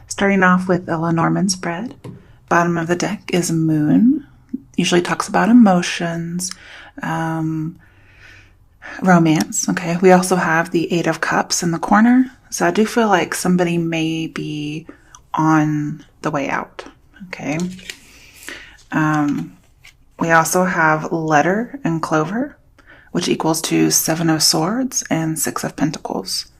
Starting off with a Lenormand spread. Bottom of the deck is Moon. Usually talks about emotions, romance. Okay, we also have the Eight of Cups in the corner. So I do feel like somebody may be on the way out. Okay. We also have Letter and Clover, which equals to Seven of Swords and Six of Pentacles.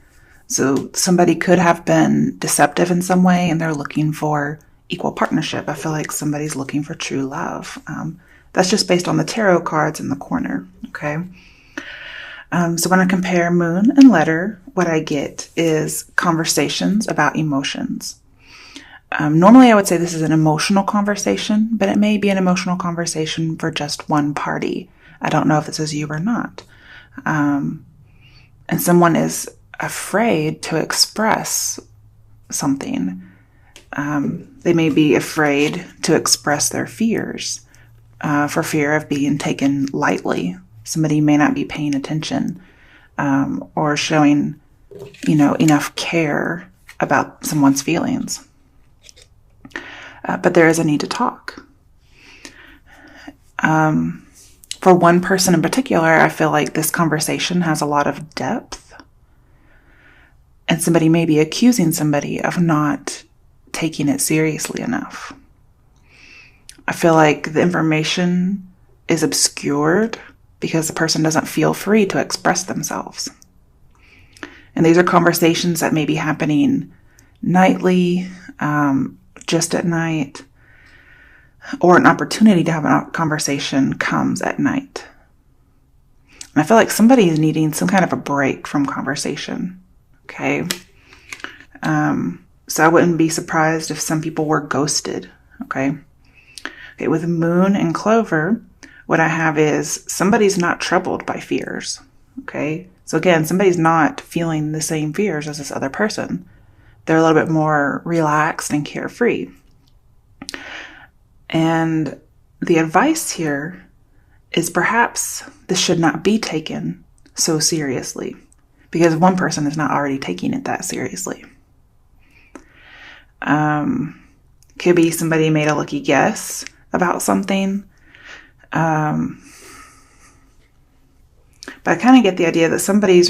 So somebody could have been deceptive in some way and they're looking for equal partnership. I feel like somebody's looking for true love. That's just based on the tarot cards in the corner. Okay. So when I compare Moon and Letter, what I get is conversations about emotions. Normally I would say this is an emotional conversation, but it may be an emotional conversation for just one party. I don't know if this is you or not. And someone is afraid to express something. They may be afraid to express their fears for fear of being taken lightly. Somebody may not be paying attention or showing, enough care about someone's feelings. But there is a need to talk. For one person in particular, I feel like this conversation has a lot of depth. And somebody may be accusing somebody of not taking it seriously enough. I feel like the information is obscured because the person doesn't feel free to express themselves. And these are conversations that may be happening nightly, just at night, or an opportunity to have a conversation comes at night. And I feel like somebody is needing some kind of a break from conversation. Okay. So I wouldn't be surprised if some people were ghosted. Okay. Okay. With Moon and Clover, what I have is somebody's not troubled by fears. Okay. So again, somebody's not feeling the same fears as this other person. They're a little bit more relaxed and carefree. And the advice here is perhaps this should not be taken so seriously because one person is not already taking it that seriously. Could be somebody made a lucky guess about something. But I kind of get the idea that somebody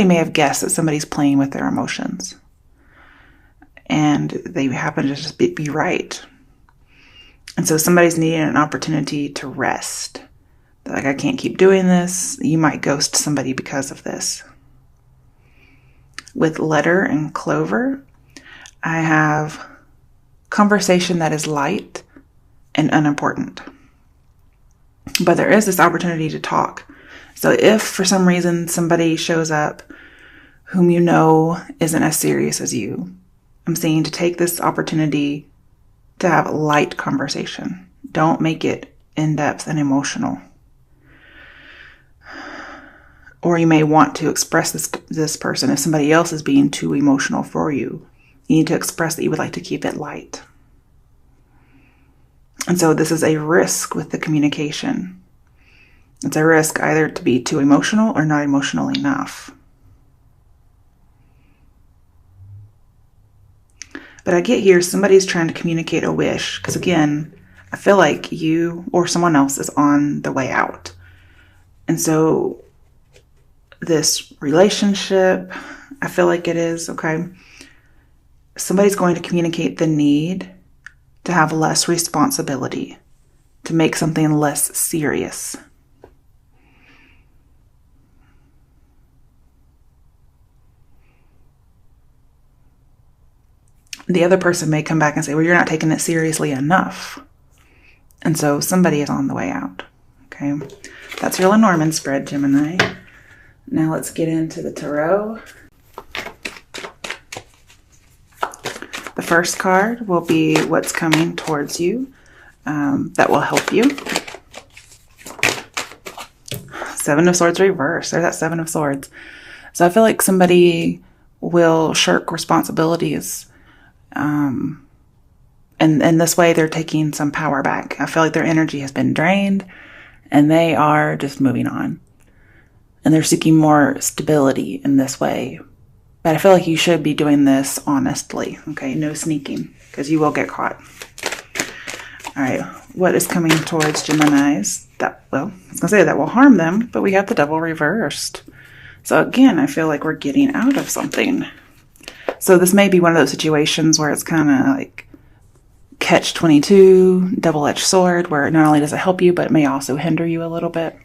may have guessed that somebody's playing with their emotions. And they happen to just be right. And so somebody's needing an opportunity to rest. They're like, I can't keep doing this. You might ghost somebody because of this. With Letter and Clover, I have conversation that is light and unimportant. But there is this opportunity to talk. So if for some reason somebody shows up whom you know isn't as serious as you, I'm saying to take this opportunity to have light conversation. Don't make it in-depth and emotional. Or you may want to express this person if somebody else is being too emotional for you. You need to express that you would like to keep it light. And so this is a risk with the communication. It's a risk either to be too emotional or not emotional enough. But I get here, somebody's trying to communicate a wish. Because again, I feel like you or someone else is on the way out. And so this relationship, I feel like it is, okay? Somebody's going to communicate the need to have less responsibility, to make something less serious. The other person may come back and say, well, you're not taking it seriously enough. And so somebody is on the way out. Okay. That's your Lenormand spread, Gemini. Now let's get into the tarot. The first card will be what's coming towards you that will help you. Seven of Swords reverse. There's that Seven of Swords. So I feel like somebody will shirk responsibilities. And this way they're taking some power back. I feel like their energy has been drained and they are just moving on. And they're seeking more stability in this way But I feel like you should be doing this honestly, okay? No sneaking, because you will get caught. All right, what is coming towards Geminis? That, well, I was going to say that will harm them, but we have the Devil reversed. So again, I feel like we're getting out of something. So this may be one of those situations where it's kind of like catch-22, double-edged sword, where not only does it help you, but it may also hinder you a little bit.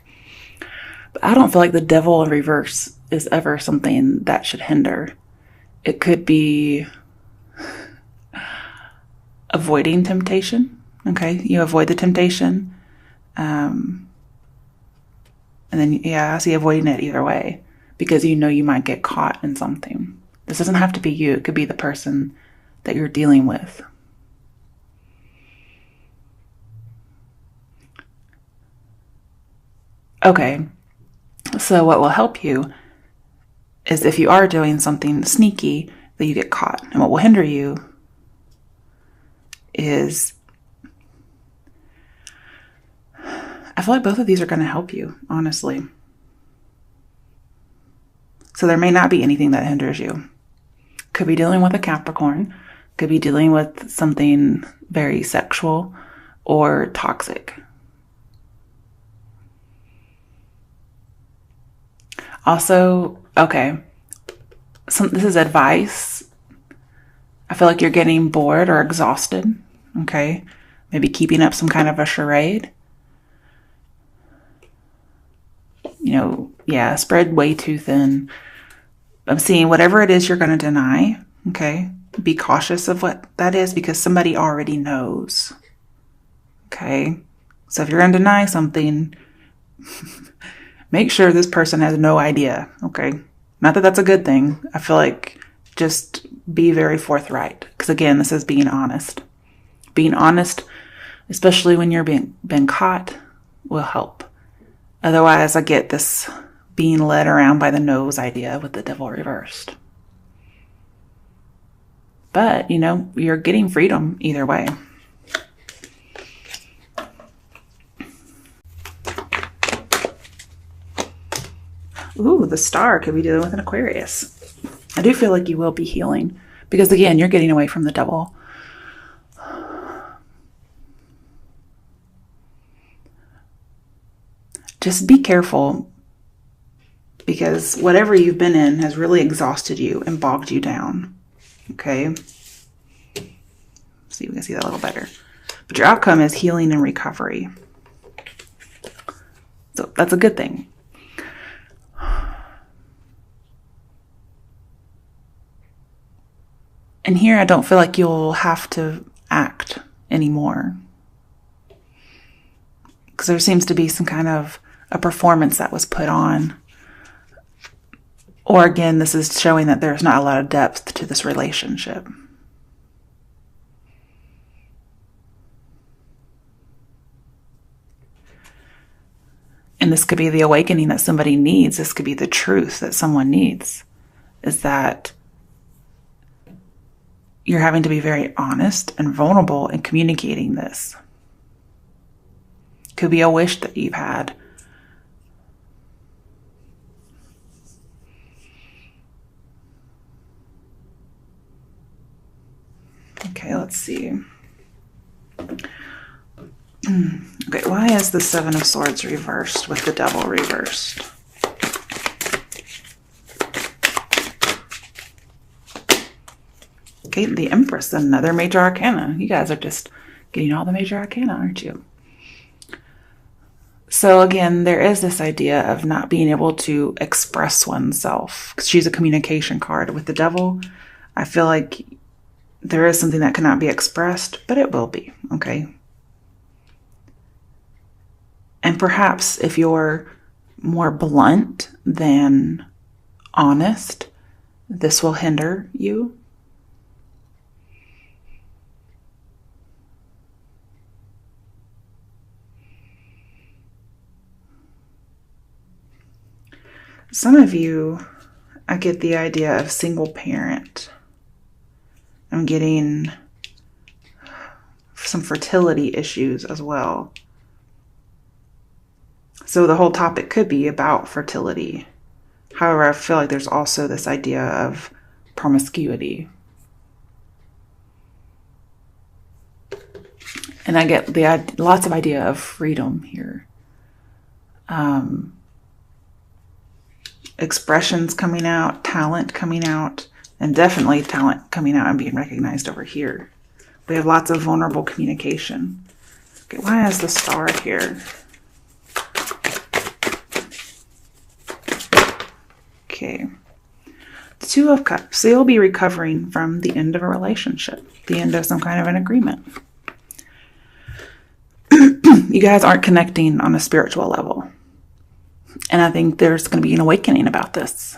But I don't feel like the Devil in reverse is ever something that should hinder. It could be avoiding temptation. Okay, you avoid the temptation. And then, yeah, I see avoiding it either way, because you know you might get caught in something. This doesn't have to be you. It could be the person that you're dealing with. Okay, so what will help you is if you are doing something sneaky, that you get caught. And what will hinder you is, I feel like both of these are going to help you, honestly. So there may not be anything that hinders you. Could be dealing with a Capricorn, could be dealing with something very sexual or toxic. Also, okay, this is advice. I feel like you're getting bored or exhausted, okay? Maybe keeping up some kind of a charade. You know, yeah, spread way too thin. I'm seeing whatever it is you're going to deny, okay? Be cautious of what that is, because somebody already knows, okay? So if you're going to deny something, make sure this person has no idea, okay? Not that that's a good thing. I feel like just be very forthright, because again, this is being honest. Being honest, especially when you're been caught, will help. Otherwise, I get this being led around by the nose idea with the Devil reversed. But, you know, you're getting freedom either way. Ooh, the Star could be dealing with an Aquarius. I do feel like you will be healing, because again, you're getting away from the Devil. Just be careful, because whatever you've been in has really exhausted you and bogged you down. Okay? See, we can see that a little better. But your outcome is healing and recovery. So that's a good thing. And here, I don't feel like you'll have to act anymore, because there seems to be some kind of a performance that was put on. Or again, this is showing that there's not a lot of depth to this relationship. And this could be the awakening that somebody needs. This could be the truth that someone needs, is that you're having to be very honest and vulnerable in communicating this. Could be a wish that you've had. Okay, let's see. Okay, why is the Seven of Swords reversed with the Devil reversed? Okay, the Empress, another major arcana. You guys are just getting all the major arcana, aren't you? So again, there is this idea of not being able to express oneself, because she's a communication card. With the Devil, I feel like there is something that cannot be expressed, but it will be, okay? And perhaps if you're more blunt than honest, this will hinder you. Some of you, I get the idea of single parent. I'm getting some fertility issues as well. So the whole topic could be about fertility. However, I feel like there's also this idea of promiscuity. And I get lots of idea of freedom here. Expressions coming out, talent coming out, and definitely talent coming out and being recognized over here. We have lots of vulnerable communication. Okay, why is the star here? Okay. Two of Cups. So you'll be recovering from the end of a relationship, the end of some kind of an agreement. You guys aren't connecting on a spiritual level. And I think there's going to be an awakening about this.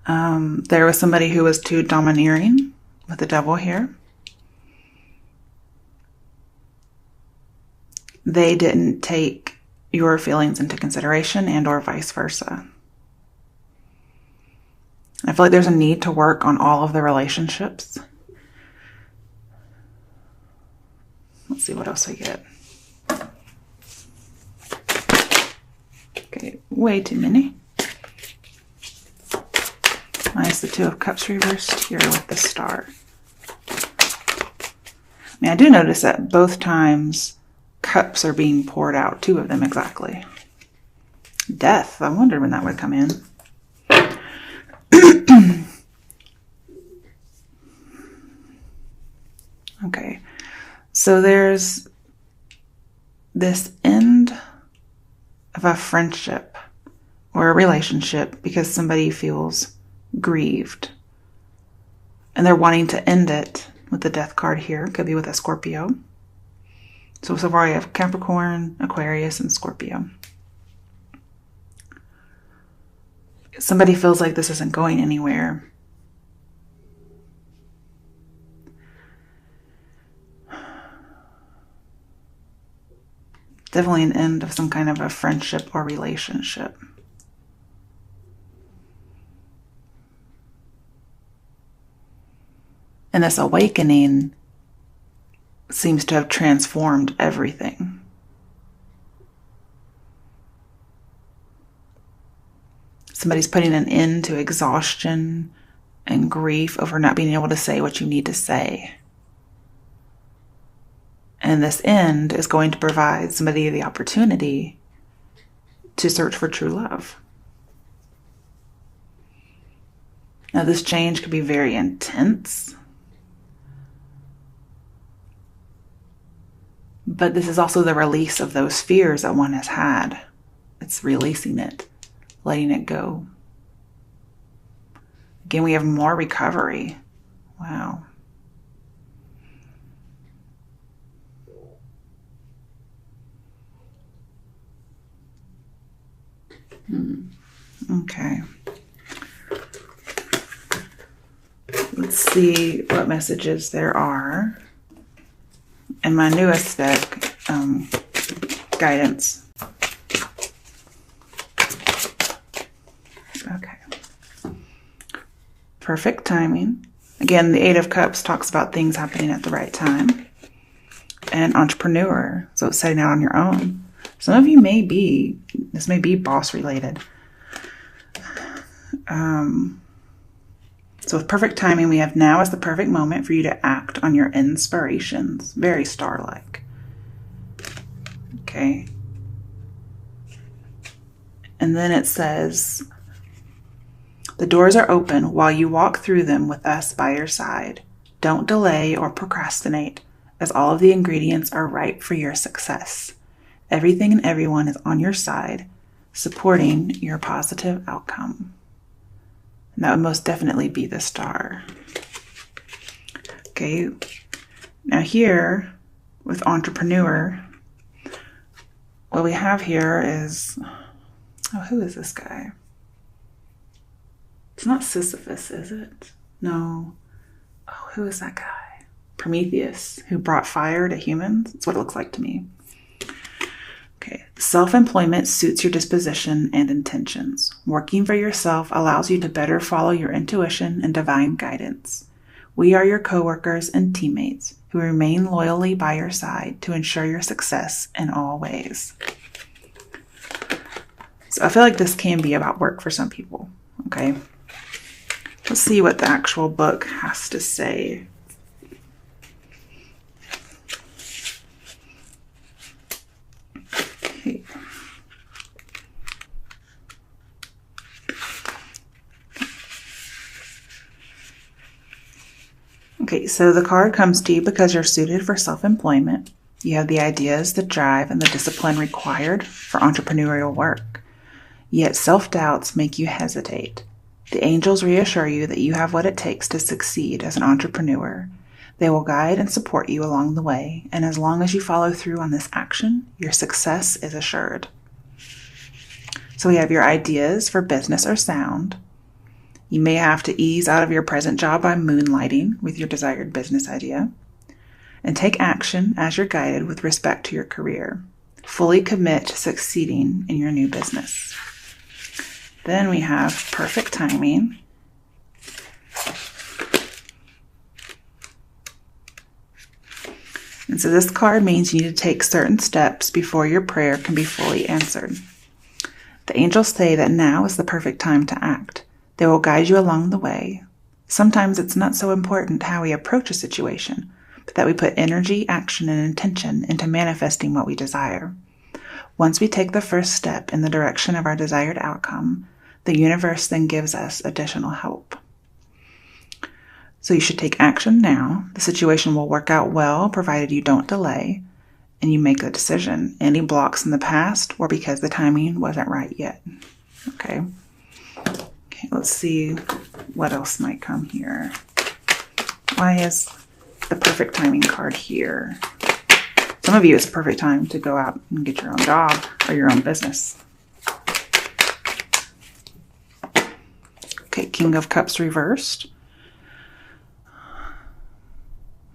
There was somebody who was too domineering with the devil here. They didn't take your feelings into consideration, and or vice versa. I feel like there's a need to work on all of the relationships. Let's see what else I get. Okay, way too many. Minus the Two of Cups reversed here with the star. I mean, I do notice that both times cups are being poured out. Two of them exactly. Death. I wondered when that would come in. Okay. So there's this end of a friendship or a relationship because somebody feels grieved. And they're wanting to end it with the Death card here. Could be with a Scorpio. So far I have Capricorn, Aquarius, and Scorpio. Somebody feels like this isn't going anywhere. Definitely an end of some kind of a friendship or relationship. And this awakening seems to have transformed everything. Somebody's putting an end to exhaustion and grief over not being able to say what you need to say. And this end is going to provide somebody the opportunity to search for true love. Now, this change could be very intense. But this is also the release of those fears that one has had. It's releasing it, letting it go. Again, we have more recovery. Wow. Okay. Let's see what messages there are. And my newest deck, guidance. Okay. Perfect timing. Again, the Eight of Cups talks about things happening at the right time. And entrepreneur, so it's setting out on your own. Some of you this may be boss related. So with perfect timing, we have now is the perfect moment for you to act on your inspirations. Very star-like. Okay. And then it says, the doors are open while you walk through them with us by your side. Don't delay or procrastinate, as all of the ingredients are ripe for your success. Everything and everyone is on your side, supporting your positive outcome. And that would most definitely be the star. Okay. Now here, with entrepreneur, what we have here is, oh, who is this guy? It's not Sisyphus, is it? No. Oh, who is that guy? Prometheus, who brought fire to humans. That's what it looks like to me. Okay. Self-employment suits your disposition and intentions. Working for yourself allows you to better follow your intuition and divine guidance. We are your coworkers and teammates who remain loyally by your side to ensure your success in all ways. So I feel like this can be about work for some people. Okay. Let's see what the actual book has to say. Okay. Okay, so the card comes to you because you're suited for self-employment. You have the ideas, the drive, and the discipline required for entrepreneurial work. Yet self-doubts make you hesitate. The angels reassure you that you have what it takes to succeed as an entrepreneur. They will guide and support you along the way, and as long as you follow through on this action, your success is assured. So we have your ideas for business or sound. You may have to ease out of your present job by moonlighting with your desired business idea, and take action as you're guided with respect to your career. Fully commit to succeeding in your new business. Then we have perfect timing. And so this card means you need to take certain steps before your prayer can be fully answered. The angels say that now is the perfect time to act. They will guide you along the way. Sometimes it's not so important how we approach a situation, but that we put energy, action, and intention into manifesting what we desire. Once we take the first step in the direction of our desired outcome, the universe then gives us additional help. So you should take action now. The situation will work out well, provided you don't delay, and you make the decision. Any blocks in the past were because the timing wasn't right yet. Okay. Okay, let's see what else might come here. Why is the perfect timing card here? Some of you, it's the perfect time to go out and get your own job or your own business. Okay, King of Cups reversed.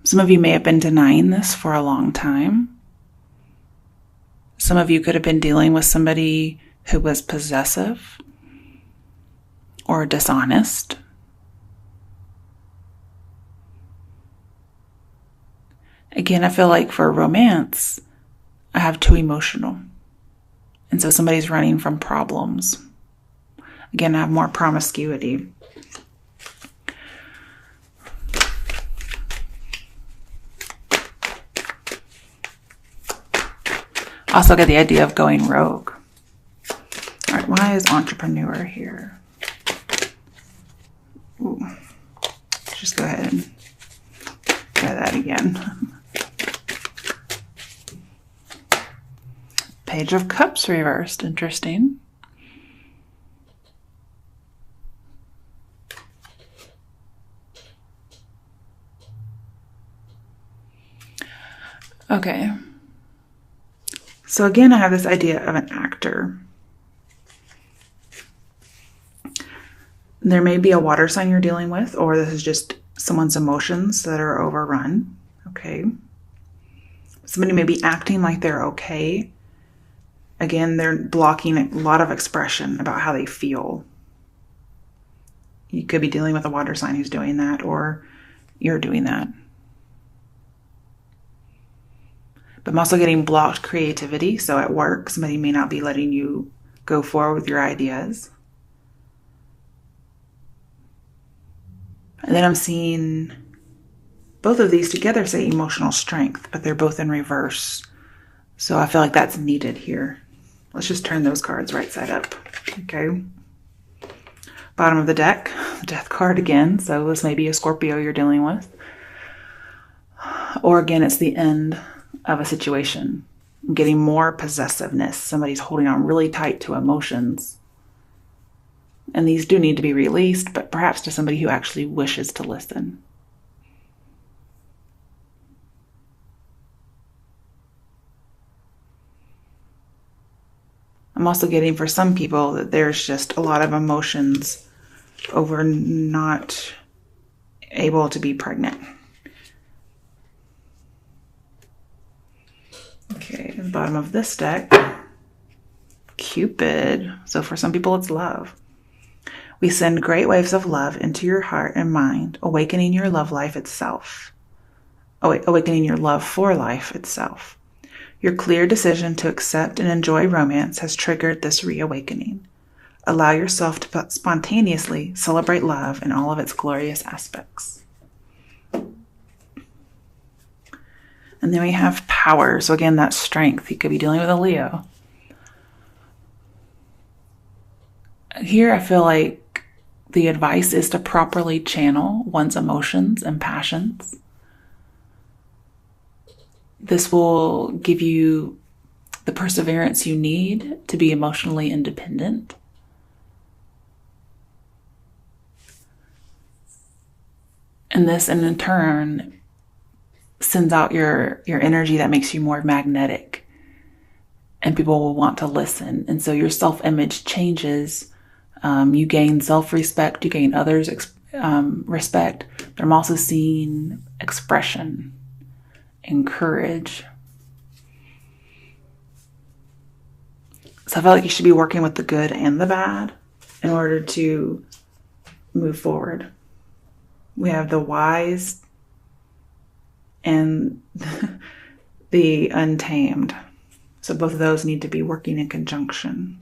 Some of you may have been denying this for a long time. Some of you could have been dealing with somebody who was possessive or dishonest. Again, I feel like for romance, I have too emotional. And so somebody's running from problems. Again, I have more promiscuity. Also get the idea of going rogue. All right, why is entrepreneur here? Ooh. Let's just go ahead and try that again. Page of Cups reversed. Interesting. Okay. So again, I have this idea of an actor. There may be a water sign you're dealing with, or this is just someone's emotions that are overrun. Okay. Somebody may be acting like they're okay. Again, they're blocking a lot of expression about how they feel. You could be dealing with a water sign who's doing that, or you're doing that. But I'm also getting blocked creativity. So at work, somebody may not be letting you go forward with your ideas. And then I'm seeing both of these together say emotional strength, but they're both in reverse. So I feel like that's needed here. Let's just turn those cards right side up. Okay. Bottom of the deck, the death card again. So this may be a Scorpio you're dealing with. Or again, it's the end of a situation. I'm getting more possessiveness. Somebody's holding on really tight to emotions. And these do need to be released, but perhaps to somebody who actually wishes to listen. I'm also getting for some people that there's just a lot of emotions over not able to be pregnant. Okay, at the bottom of this deck, Cupid. So for some people, it's love. We send great waves of love into your heart and mind, awakening your love life itself. Awakening your love for life itself. Your clear decision to accept and enjoy romance has triggered this reawakening. Allow yourself to spontaneously celebrate love in all of its glorious aspects. And then we have power. So again, that's strength. You could be dealing with a Leo. Here I feel like the advice is to properly channel one's emotions and passions. This will give you the perseverance you need to be emotionally independent. And this, in turn, sends out your energy that makes you more magnetic. And people will want to listen. And so your self-image changes. You gain self-respect. You gain others' respect. But I'm also seeing expression and courage. So I feel like you should be working with the good and the bad in order to move forward. We have the wise and the untamed. So both of those need to be working in conjunction.